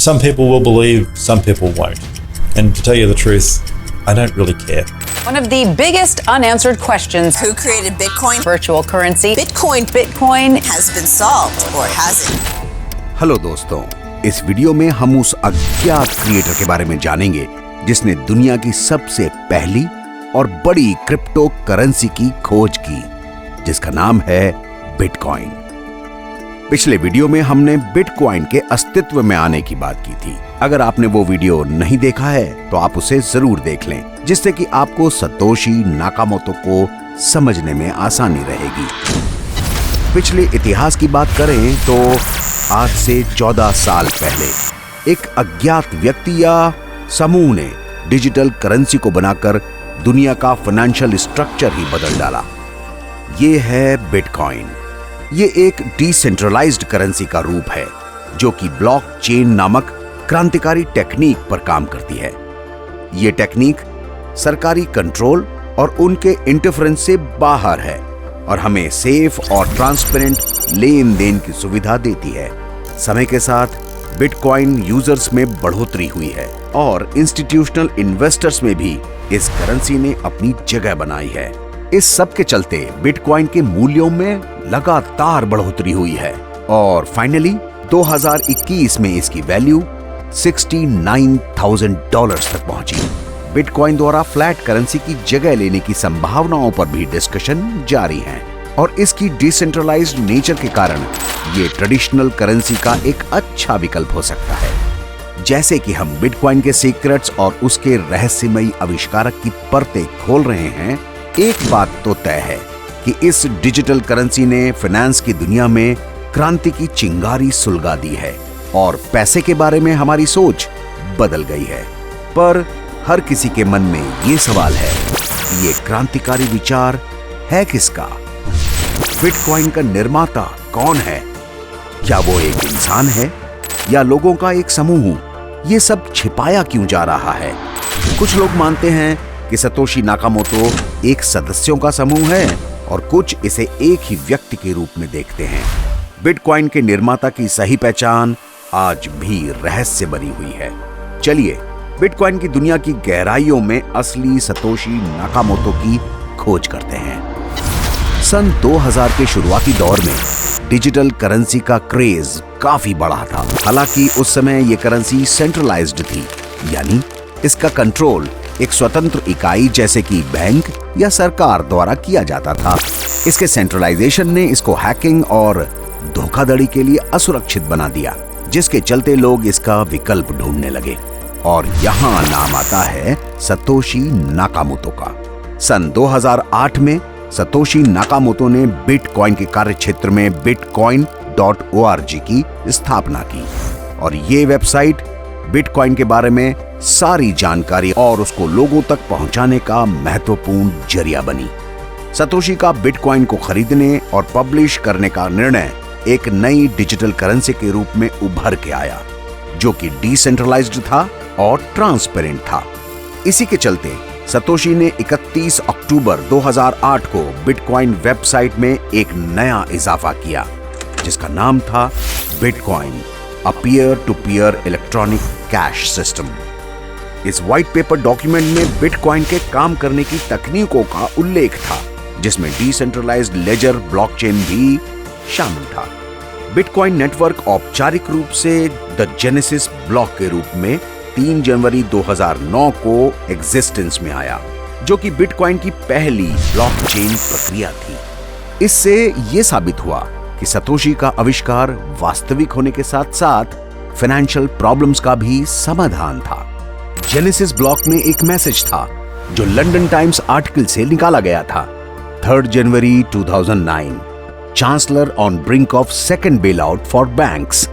Some people will believe, some people won't. And to tell you the truth, I don't really care. One of the biggest unanswered questions. Who created Bitcoin? Virtual currency. Bitcoin has been solved or hasn't? Hello दोस्तों, इस video में हम उस अज्ञात creator के बारे में जानेंगे जिसने दुनिया की सबसे पहली और बड़ी क्रिप्टो करेंसी की खोज की, जिसका नाम है बिटकॉइन। पिछले वीडियो में हमने बिटकॉइन के अस्तित्व में आने की बात की थी। अगर आपने वो वीडियो नहीं देखा है तो आप उसे जरूर देख लें, जिससे कि आपको सतोशी नाकामोटो को समझने में आसानी रहेगी। पिछले इतिहास की बात करें तो आज से 14 साल पहले एक अज्ञात व्यक्ति या समूह ने डिजिटल करेंसी को बनाकर दुनिया का फाइनेंशियल स्ट्रक्चर ही बदल डाला। ये है बिटकॉइन। ये एक डिसेंट्रलाइज्ड करेंसी का रूप है जो कि ब्लॉकचेन नामक क्रांतिकारी टेक्निक पर काम करती है। ये टेक्निक सरकारी कंट्रोल और उनके इंटरफेरेंस से बाहर है और हमें सेफ और ट्रांसपेरेंट लेन देन की सुविधा देती है। समय के साथ बिटकॉइन यूजर्स में बढ़ोतरी हुई है और इंस्टीट्यूशनल इन्वेस्टर्स में भी इस करेंसी ने अपनी जगह बनाई है। इस सब के चलते बिटकॉइन के मूल्यों में लगातार बढ़ोतरी हुई है और फाइनली 2021 में इसकी वैल्यू $69,000 तक पहुंची। बिटकॉइन द्वारा फ्लैट करेंसी की जगह लेने की संभावनाओं पर भी डिस्कशन जारी है और इसकी डिसेंट्रलाइज्ड नेचर के कारण ये ट्रेडिशनल करेंसी का एक अच्छा विकल्प हो सकता है। जैसे कि हम बिटकॉइन के सीक्रेट्स और उसके रहस्यमयी आविष्कारक की परतें खोल रहे हैं, एक बात तो तय है कि इस डिजिटल करेंसी ने फाइनेंस की दुनिया में क्रांति की चिंगारी सुलगा दी है और पैसे के बारे में हमारी सोच बदल गई है। पर हर किसी के मन में ये सवाल है कि ये क्रांतिकारी विचार है किसका? बिटकॉइन का निर्माता कौन है? क्या वो एक इंसान है या लोगों का एक समूह? ये सब छिपाया क्यों जा रहा है? कुछ लोग मानते हैं कि सतोशी नाकामोटो एक सदस्यों का समूह है और कुछ इसे एक ही व्यक्ति के रूप में देखते हैं। बिटकॉइन के निर्माता की सही पहचान आज भी रहस्य बनी हुई है। चलिए बिटकॉइन की दुनिया की गहराइयों में असली सतोशी नाकामोटो की खोज करते हैं। सन 2000 के शुरुआती दौर में डिजिटल करेंसी का क्रेज काफी बड़ा था। हालांकि उस समय यह करेंसी सेंट्रलाइज्ड थी, यानी इसका कंट्रोल एक स्वतंत्र इकाई जैसे कि बैंक या सरकार द्वारा किया जाता था। इसके सेंट्रलाइजेशन ने इसको हैकिंग और धोखाधड़ी के लिए असुरक्षित बना दिया, जिसके चलते लोग इसका विकल्प ढूंढने लगे और यहाँ नाम आता है सतोशी नाकामोटो का। सन 2008 में सतोशी नाकामोटो ने बिटकॉइन के कार्यक्षेत्र में bitcoin.org की स्थापना की और ये वेबसाइट बिटकॉइन के बारे में सारी जानकारी और उसको लोगों तक पहुंचाने का महत्वपूर्ण जरिया बनी। सतोशी का बिटकॉइन को खरीदने और पब्लिश करने का निर्णय एक नई डिजिटल करेंसी के रूप में उभर के आया, जो कि डिसेंट्रलाइज्ड था और ट्रांसपेरेंट था। इसी के चलते सतोशी ने 31 अक्टूबर 2008 को बिटकॉइन वेबसाइट में एक नया इजाफा किया, जिसका नाम था Bitcoin, a peer to peer electronic cash system. इस व्हाइट पेपर डॉक्यूमेंट में बिटकॉइन के काम करने की तकनीकों का उल्लेख था, जिसमें डिसेंट्रलाइज्ड लेजर ब्लॉकचेन भी शामिल था। बिटकॉइन नेटवर्क औपचारिक रूप से द जेनेसिस ब्लॉक के रूप में 3 जनवरी 2009 को एग्जिस्टेंस में आया, जो कि बिटकॉइन की पहली ब्लॉकचेन प्रक्रिया थी। इससे यह साबित हुआ कि सतोशी का आविष्कार वास्तविक होने के साथ साथ फाइनेंशियल प्रॉब्लम्स का भी समाधान था। जेनेसिस ब्लॉक में एक मैसेज था जो लंदन टाइम्स आर्टिकल से निकाला गया था। 3 जनवरी 2009, chancellor on brink of second bail out for banks.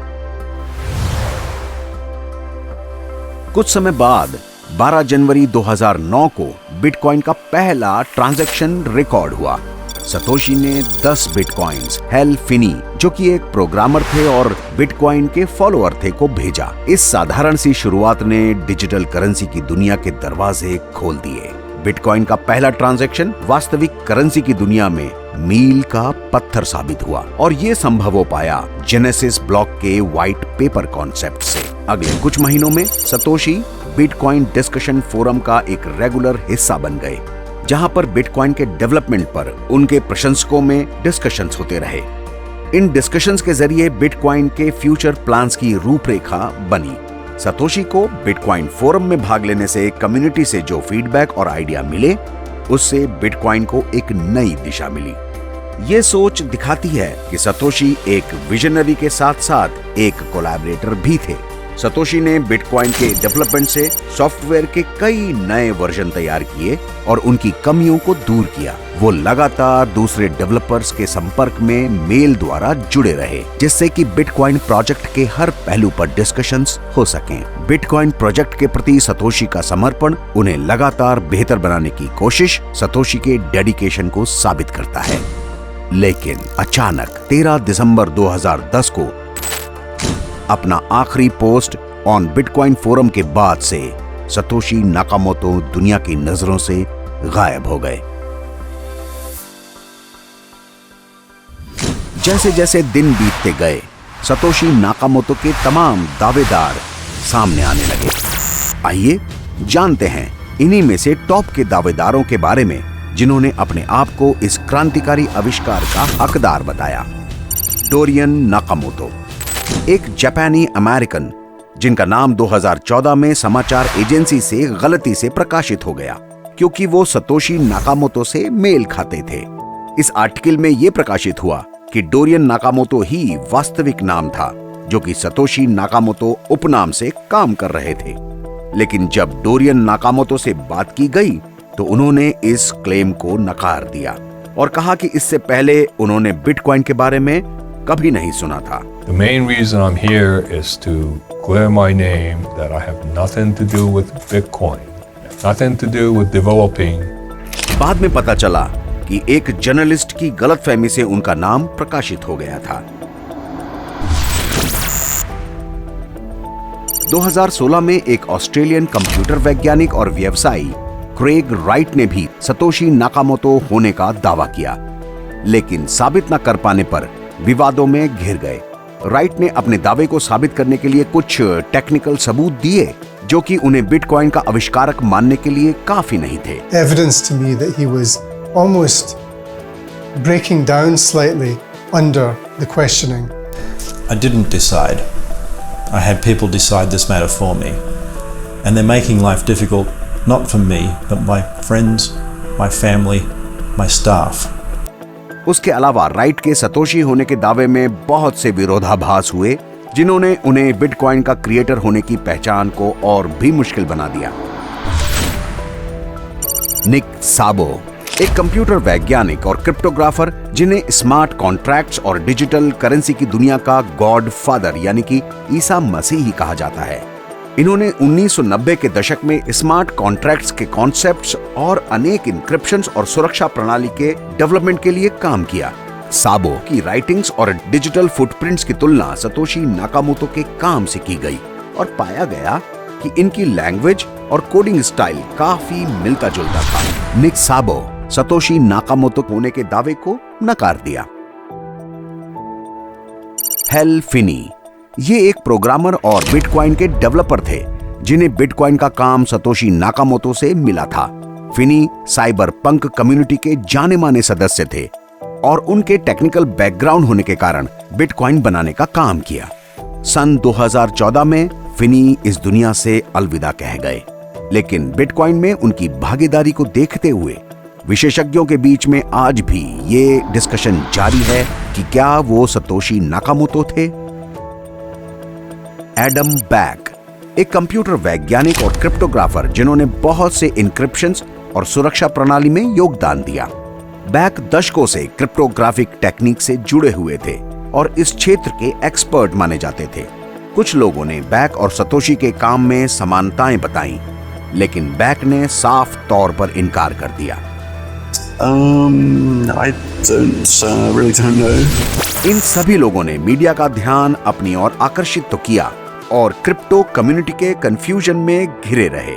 कुछ समय बाद 12 जनवरी 2009 को बिटकॉइन का पहला ट्रांजैक्शन रिकॉर्ड हुआ। सतोशी ने 10 बिटकॉइंस हेल फिनी, जो कि एक प्रोग्रामर थे और बिटकॉइन के फॉलोअर थे, को भेजा। इस साधारण सी शुरुआत ने डिजिटल करेंसी की दुनिया के दरवाजे खोल दिए। बिटकॉइन का पहला ट्रांजैक्शन वास्तविक करेंसी की दुनिया में मील का पत्थर साबित हुआ और ये संभव हो पाया जेनेसिस ब्लॉक के व्हाइट पेपर कॉन्सेप्ट से। अगले कुछ महीनों में सतोशी बिटकॉइन डिस्कशन फोरम का एक रेगुलर हिस्सा बन गए, जहां पर बिटकॉइन के डेवलपमेंट पर उनके प्रशंसकों में डिस्कशंस होते रहे। इन डिस्कशंस के जरिए बिटकॉइन के फ्यूचर प्लान्स की रूपरेखा बनी। सतोशी को बिटकॉइन फोरम में भाग लेने से कम्युनिटी से जो फीडबैक और आइडिया मिले, उससे बिटकॉइन को एक नई दिशा मिली। ये सोच दिखाती है कि सतोशी एक विजनरी के साथ साथ एक कोलैबोरेटर भी थे। सतोशी ने बिटकॉइन के डेवलपमेंट से सॉफ्टवेयर के कई नए वर्जन तैयार किए और उनकी कमियों को दूर किया। वो लगातार दूसरे डेवलपर्स के संपर्क में मेल द्वारा जुड़े रहे, जिससे कि बिटकॉइन प्रोजेक्ट के हर पहलू पर डिस्कशंस हो सकें। बिटकॉइन प्रोजेक्ट के प्रति सतोशी का समर्पण उन्हें लगातार बेहतर बनाने की कोशिश सतोशी के डेडिकेशन को साबित करता है। लेकिन अचानक 13 दिसंबर 2010 को अपना आखिरी पोस्ट ऑन बिटकॉइन फोरम के बाद से सतोशी नाकामोतो दुनिया की नजरों से गायब हो गए। जैसे जैसे दिन बीतते गए, सतोशी नाकामोतो के तमाम दावेदार सामने आने लगे। आइए जानते हैं इन्हीं में से टॉप के दावेदारों के बारे में, जिन्होंने अपने आप को इस क्रांतिकारी आविष्कार का हकदार बताया। डोरियन नाकामोतो, एक जापानी अमेरिकन जिनका नाम 2014 में समाचार एजेंसी से गलती से प्रकाशित हो गया, क्योंकि वो सतोशी नाकामोतो से मेल खाते थे। इस आर्टिकल में यह प्रकाशित हुआ कि डोरियन नाकामोतो ही वास्तविक नाम था, जो कि सतोशी नाकामोतो उपनाम से काम कर रहे थे। लेकिन जब डोरियन नाकामोतो से बात की गई तो उन्होंने इस क्लेम को नकार दिया और कहा कि इससे पहले उन्होंने बिटकॉइन के बारे में कभी नहीं सुना था। The main reason I'm here is to clear my name that I have nothing to do with Bitcoin, nothing to do with developing. बाद में पता चला कि एक जर्नलिस्ट की गलतफहमी से उनका नाम प्रकाशित हो गया था। 2016 में एक ऑस्ट्रेलियन कंप्यूटर वैज्ञानिक और व्यवसायी क्रेग राइट ने भी सतोशी नाकामोतो होने का दावा किया, लेकिन साबित न कर पाने पर विवादों में घिर गए। राइट ने अपने दावे को साबित करने के लिए कुछ टेक्निकल सबूत दिए, जो कि उन्हें बिटकॉइन का आविष्कारक मानने के लिए काफी नहीं थे। Evidence to me that he was almost breaking down slightly under the questioning. I didn't decide. I had people decide this matter for me. And they're making life difficult, not for me, but my friends, my family, my staff. उसके अलावा right के Satoshi होने के दावे में बहुत से विरोधाभास हुए, जिन्होंने उन्हें बिटकॉइन का क्रिएटर होने की पहचान को और भी मुश्किल बना दिया। निक साबो, एक कंप्यूटर वैज्ञानिक और क्रिप्टोग्राफर जिन्हें स्मार्ट कॉन्ट्रैक्ट्स और डिजिटल करेंसी की दुनिया का गॉड फादर यानी कि ईसा मसीह ही कहा जाता है। इन्होंने 1990 के दशक में स्मार्ट कॉन्ट्रैक्ट्स के कॉन्सेप्ट्स और अनेक इंक्रिप्शंस और सुरक्षा प्रणाली के डेवलपमेंट के लिए काम किया। साबो की राइटिंग्स और डिजिटल फुटप्रिंट्स की तुलना सतोशी नाकामोतो के काम से की गई और पाया गया कि इनकी लैंग्वेज और कोडिंग स्टाइल काफी मिलता जुलता था। निक साबो सतोशी नाकामोतो होने के दावे को नकार दिया। हेल फिनी, ये एक प्रोग्रामर और बिटकॉइन के डेवलपर थे, जिन्हें बिटकॉइन का काम सतोशी नाकामोतो से मिला था। फिनी साइबर पंक कम्युनिटी के जाने माने सदस्य थे और उनके टेक्निकल बैकग्राउंड होने के कारण बिटकॉइन बनाने का काम किया। सन 2014 में फिनी इस दुनिया से अलविदा कह गए, लेकिन बिटकॉइन में उनकी भागीदारी को देखते हुए विशेषज्ञों के बीच में आज भी ये डिस्कशन जारी है कि क्या वो सतोशी नाकामोतो थे। एडम बैक, एक कंप्यूटर वैज्ञानिक और क्रिप्टोग्राफर जिन्होंने बहुत से इंक्रिप्शंस और सुरक्षा प्रणाली में योगदान दिया। बैक दशकों से क्रिप्टोग्राफिक टेक्निक से जुड़े हुए थे और इस क्षेत्र के एक्सपर्ट माने जाते थे। कुछ लोगों ने बैक और सतोशी के काम में समानताएं बताई, लेकिन बैक ने साफ तौर पर इनकार कर दिया। I really don't know. इन सभी लोगों ने मीडिया का ध्यान अपनी ओर आकर्षित तो किया और क्रिप्टो कम्युनिटी के कंफ्यूजन में घिरे रहे।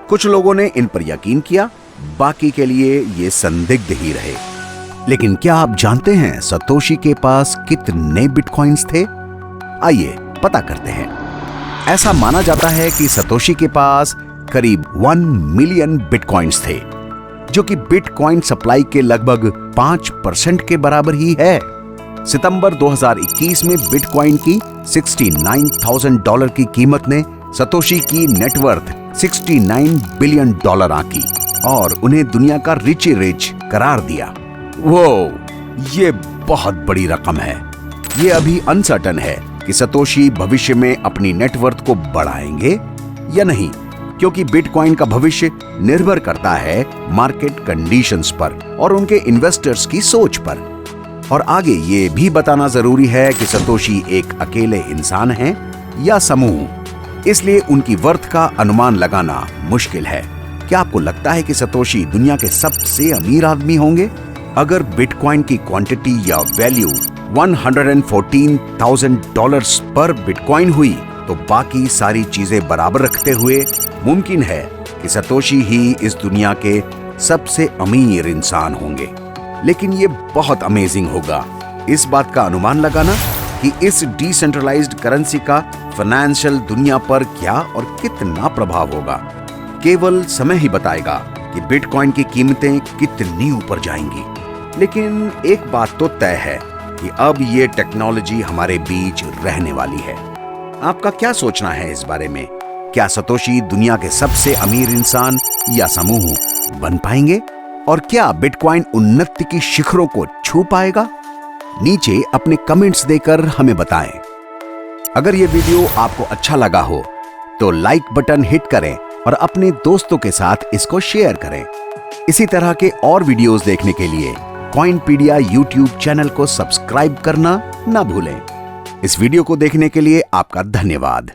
कुछ लोगों ने इन पर यकीन किया, बाकी के लिए ये संदिग्ध ही रहे। लेकिन क्या आप जानते हैं सतोशी के पास कितने बिटकॉइंस थे? आइए पता करते हैं। ऐसा माना जाता है कि सतोशी के पास करीब 1 मिलियन बिटकॉइंस थे, जो कि बिटकॉइन सप्लाई के लगभग 5% के बराबर ही है। सितंबर 2021 में बिटकॉइन की $69,000 की कीमत ने सतोशी की नेटवर्थ $69 बिलियन आंकी और उन्हें दुनिया का रिच करार दिया। वो ये बहुत बड़ी रकम है। ये अभी अनसर्टन है कि सतोशी भविष्य में अपनी नेटवर्थ को बढ़ाएंगे या नहीं, क्योंकि बिटकॉइन का भविष्य निर्भर करता है मार्केट कंडीशंस पर और उनके इन्वेस्टर्स की सोच पर। और आगे ये भी बताना जरूरी है कि सतोशी एक अकेले इंसान हैं या समूह, इसलिए उनकी वर्थ का अनुमान लगाना मुश्किल है। क्या आपको लगता है कि सतोशी दुनिया के सबसे अमीर आदमी होंगे? अगर बिटकॉइन की क्वांटिटी या वैल्यू $114,000 पर बिटकॉइन हुई तो बाकी सारी चीजें बराबर रखते हुए मुमकिन है कि सतोशी ही इस दुनिया के सबसे अमीर इंसान होंगे। लेकिन ये बहुत अमेजिंग होगा इस बात का अनुमान लगाना कि इस डिसेंट्रलाइज्ड करेंसी का फाइनेंशियल दुनिया पर क्या और कितना प्रभाव होगा। केवल समय ही बताएगा कि बिटकॉइन की कीमतें कितनी ऊपर जाएंगी। लेकिन एक बात तो तय है कि अब ये टेक्नोलॉजी हमारे बीच रहने वाली है। आपका क्या सोचना है इस बारे में? क्या सतोशी दुनिया के सबसे अमीर इंसान या समूह बन पाएंगे? और क्या बिटकॉइन उन्नति की शिखरों को छू पाएगा? नीचे अपने कमेंट्स देकर हमें बताएं। अगर ये वीडियो आपको अच्छा लगा हो तो लाइक बटन हिट करें और अपने दोस्तों के साथ इसको शेयर करें। इसी तरह के और वीडियोस देखने के लिए कॉइनपीडिया यूट्यूब चैनल को सब्सक्राइब करना ना भूलें। इस वीडियो को देखने के लिए आपका धन्यवाद।